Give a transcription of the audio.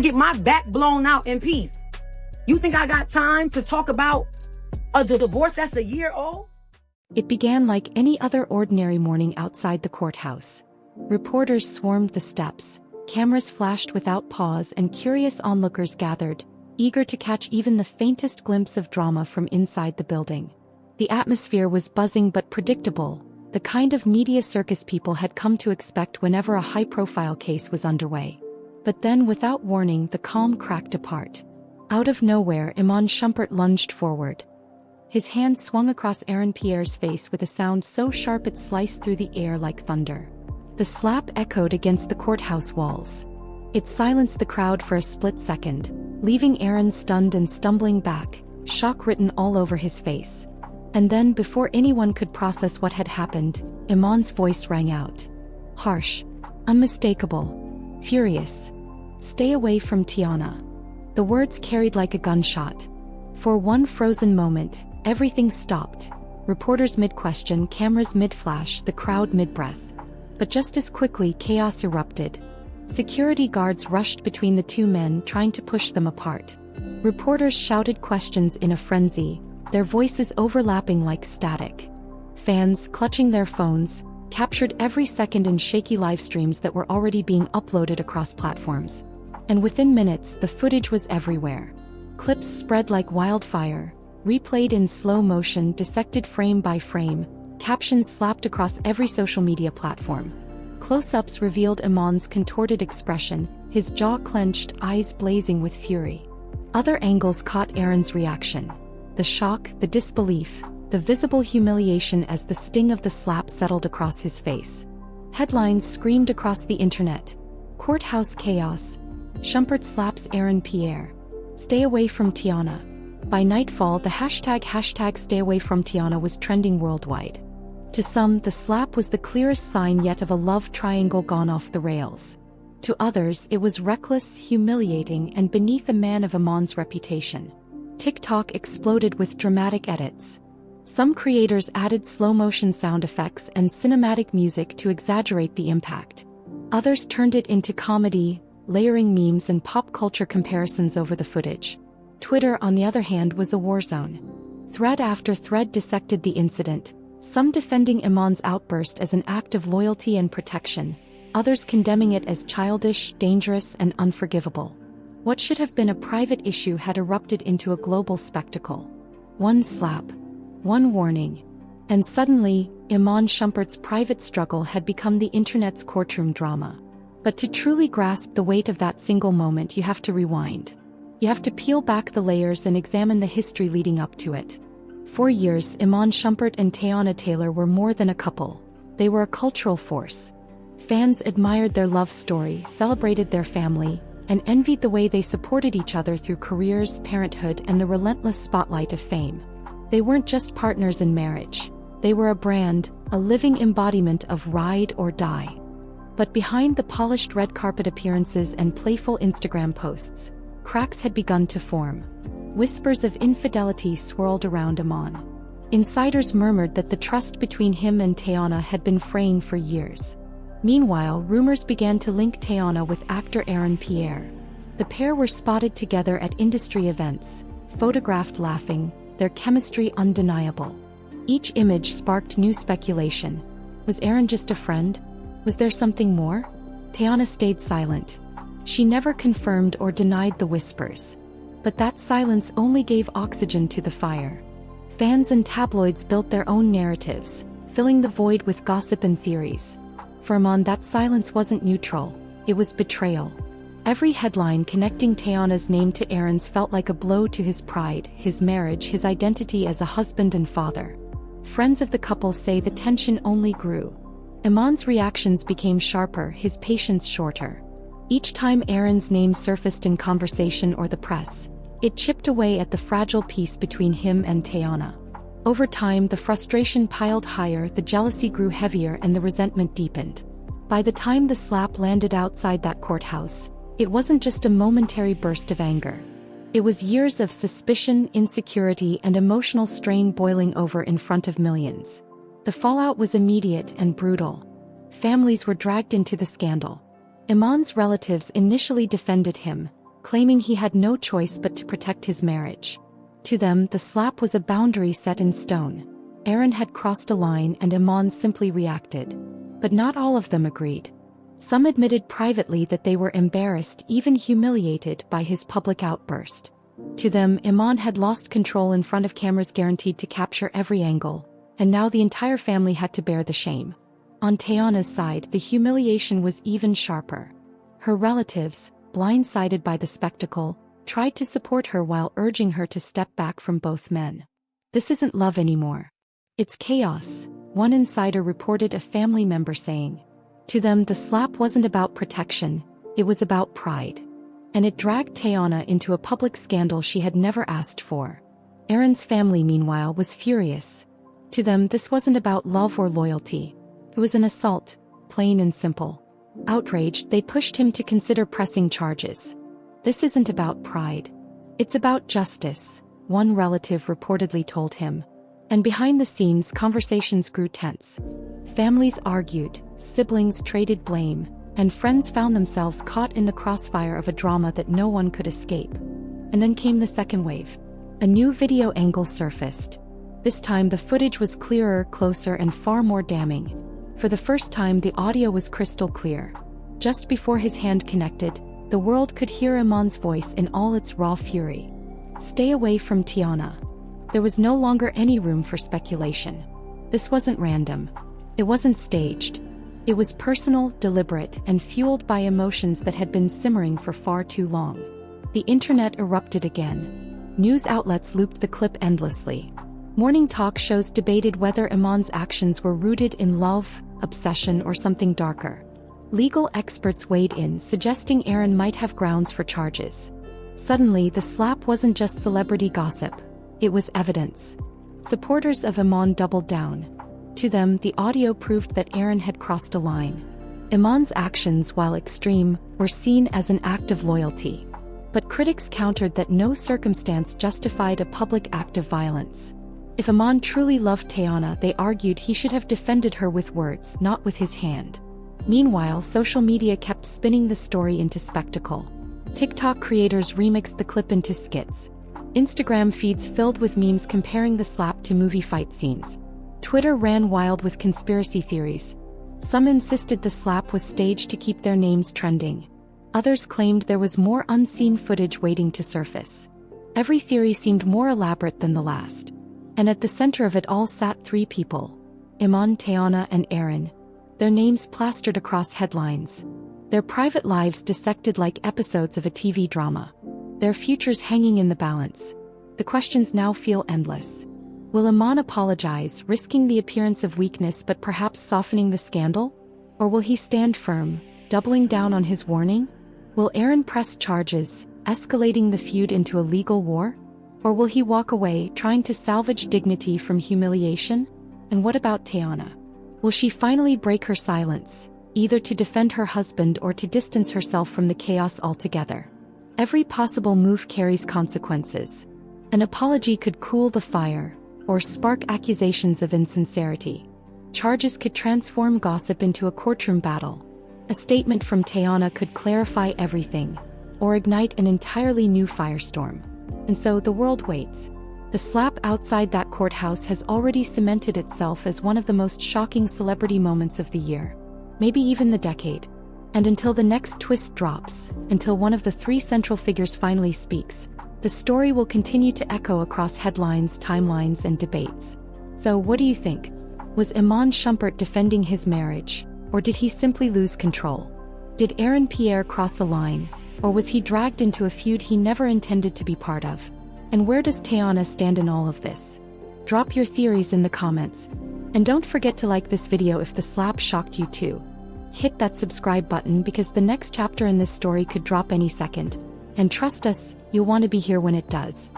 get my back blown out in peace. You think I got time to talk about a divorce that's a year old? It began like any other ordinary morning outside the courthouse. Reporters swarmed the steps, cameras flashed without pause, and curious onlookers gathered, eager to catch even the faintest glimpse of drama from inside the building. The atmosphere was buzzing but predictable, the kind of media circus people had come to expect whenever a high-profile case was underway. But then, without warning, the calm cracked apart. Out of nowhere, Iman Shumpert lunged forward. His hand swung across Aaron Pierre's face with a sound so sharp it sliced through the air like thunder. The slap echoed against the courthouse walls. It silenced the crowd for a split second, leaving Aaron stunned and stumbling back, shock written all over his face. And then, before anyone could process what had happened, Iman's voice rang out. Harsh, unmistakable, furious. "Stay away from Teyana." The words carried like a gunshot. For one frozen moment, everything stopped. Reporters mid-question, cameras mid-flash, the crowd mid-breath. But just as quickly, chaos erupted. Security guards rushed between the two men, trying to push them apart. Reporters shouted questions in a frenzy, their voices overlapping like static. Fans, clutching their phones, captured every second in shaky live streams that were already being uploaded across platforms. And within minutes, the footage was everywhere. Clips spread like wildfire, replayed in slow motion, dissected frame by frame, captions slapped across every social media platform. Close-ups revealed Iman's contorted expression, his jaw clenched, eyes blazing with fury. Other angles caught Aaron's reaction. The shock, the disbelief, the visible humiliation as the sting of the slap settled across his face. Headlines screamed across the internet. Courthouse chaos. Shumpert slaps Aaron Pierre. Stay away from Teyana. By nightfall, the hashtag stay away from Teyana was trending worldwide. To some, the slap was the clearest sign yet of a love triangle gone off the rails. To others, it was reckless, humiliating, and beneath a man of Iman's reputation. TikTok exploded with dramatic edits. Some creators added slow-motion sound effects and cinematic music to exaggerate the impact. Others turned it into comedy, layering memes and pop culture comparisons over the footage. Twitter, on the other hand, was a war zone. Thread after thread dissected the incident, some defending Iman's outburst as an act of loyalty and protection, others condemning it as childish, dangerous, and unforgivable. What should have been a private issue had erupted into a global spectacle. One slap, one warning, and suddenly, Iman Shumpert's private struggle had become the internet's courtroom drama. But to truly grasp the weight of that single moment, you have to rewind. You have to peel back the layers and examine the history leading up to it. For years, Iman Shumpert and Teyana Taylor were more than a couple. They were a cultural force. Fans admired their love story, celebrated their family, and envied the way they supported each other through careers, parenthood, and the relentless spotlight of fame. They weren't just partners in marriage. They were a brand, a living embodiment of ride or die. But behind the polished red carpet appearances and playful Instagram posts, cracks had begun to form. Whispers of infidelity swirled around Iman. Insiders murmured that the trust between him and Teyana had been fraying for years. Meanwhile, rumors began to link Teyana with actor Aaron Pierre. The pair were spotted together at industry events, photographed laughing, their chemistry undeniable. Each image sparked new speculation. Was Aaron just a friend? Was there something more? Teyana stayed silent. She never confirmed or denied the whispers. But that silence only gave oxygen to the fire. Fans and tabloids built their own narratives, filling the void with gossip and theories. For Iman, that silence wasn't neutral, it was betrayal. Every headline connecting Teyana's name to Aaron's felt like a blow to his pride, his marriage, his identity as a husband and father. Friends of the couple say the tension only grew. Iman's reactions became sharper, his patience shorter. Each time Aaron's name surfaced in conversation or the press, it chipped away at the fragile peace between him and Teyana. Over time, the frustration piled higher, the jealousy grew heavier, and the resentment deepened. By the time the slap landed outside that courthouse, it wasn't just a momentary burst of anger. It was years of suspicion, insecurity, and emotional strain boiling over in front of millions. The fallout was immediate and brutal. Families were dragged into the scandal. Iman's relatives initially defended him, claiming he had no choice but to protect his marriage. To them, the slap was a boundary set in stone. Aaron had crossed a line and Iman simply reacted. But not all of them agreed. Some admitted privately that they were embarrassed, even humiliated by his public outburst. To them, Iman had lost control in front of cameras guaranteed to capture every angle, and now the entire family had to bear the shame. On Teyana's side, the humiliation was even sharper. Her relatives, blindsided by the spectacle, tried to support her while urging her to step back from both men. "This isn't love anymore. It's chaos," one insider reported a family member saying. To them, the slap wasn't about protection, it was about pride. And it dragged Teyana into a public scandal she had never asked for. Aaron's family, meanwhile, was furious. To them, this wasn't about love or loyalty. It was an assault, plain and simple. Outraged, they pushed him to consider pressing charges. "This isn't about pride. It's about justice," one relative reportedly told him. And behind the scenes, conversations grew tense. Families argued, siblings traded blame, and friends found themselves caught in the crossfire of a drama that no one could escape. And then came the second wave. A new video angle surfaced. This time the footage was clearer, closer, and far more damning. For the first time, the audio was crystal clear. Just before his hand connected, the world could hear Iman's voice in all its raw fury. "Stay away from Teyana." There was no longer any room for speculation. This wasn't random. It wasn't staged. It was personal, deliberate, and fueled by emotions that had been simmering for far too long. The internet erupted again. News outlets looped the clip endlessly. Morning talk shows debated whether Iman's actions were rooted in love, obsession, or something darker. Legal experts weighed in, suggesting Aaron might have grounds for charges. Suddenly, the slap wasn't just celebrity gossip. It was evidence. Supporters of Iman doubled down. To them, the audio proved that Aaron had crossed a line. Iman's actions, while extreme, were seen as an act of loyalty. But critics countered that no circumstance justified a public act of violence. If Iman truly loved Teyana, they argued he should have defended her with words, not with his hand. Meanwhile, social media kept spinning the story into spectacle. TikTok creators remixed the clip into skits. Instagram feeds filled with memes comparing the slap to movie fight scenes. Twitter ran wild with conspiracy theories. Some insisted the slap was staged to keep their names trending. Others claimed there was more unseen footage waiting to surface. Every theory seemed more elaborate than the last. And at the center of it all sat three people: Iman, Teyana, and Aaron. Their names plastered across headlines. Their private lives dissected like episodes of a TV drama. Their futures hanging in the balance. The questions now feel endless. Will Iman apologize, risking the appearance of weakness but perhaps softening the scandal? Or will he stand firm, doubling down on his warning? Will Aaron press charges, escalating the feud into a legal war? Or will he walk away, trying to salvage dignity from humiliation? And what about Teyana? Will she finally break her silence, either to defend her husband or to distance herself from the chaos altogether? Every possible move carries consequences. An apology could cool the fire, or spark accusations of insincerity. Charges could transform gossip into a courtroom battle. A statement from Teyana could clarify everything, or ignite an entirely new firestorm. And so the world waits. The slap outside that courthouse has already cemented itself as one of the most shocking celebrity moments of the year, maybe even the decade. And until the next twist drops, until one of the three central figures finally speaks, the story will continue to echo across headlines, timelines, and debates. So what do you think? Was Iman Shumpert defending his marriage, or did he simply lose control? Did Aaron Pierre cross a line, or was he dragged into a feud he never intended to be part of? And where does Teyana stand in all of this? Drop your theories in the comments. And don't forget to like this video if the slap shocked you too. Hit that subscribe button because the next chapter in this story could drop any second. And trust us, you'll want to be here when it does.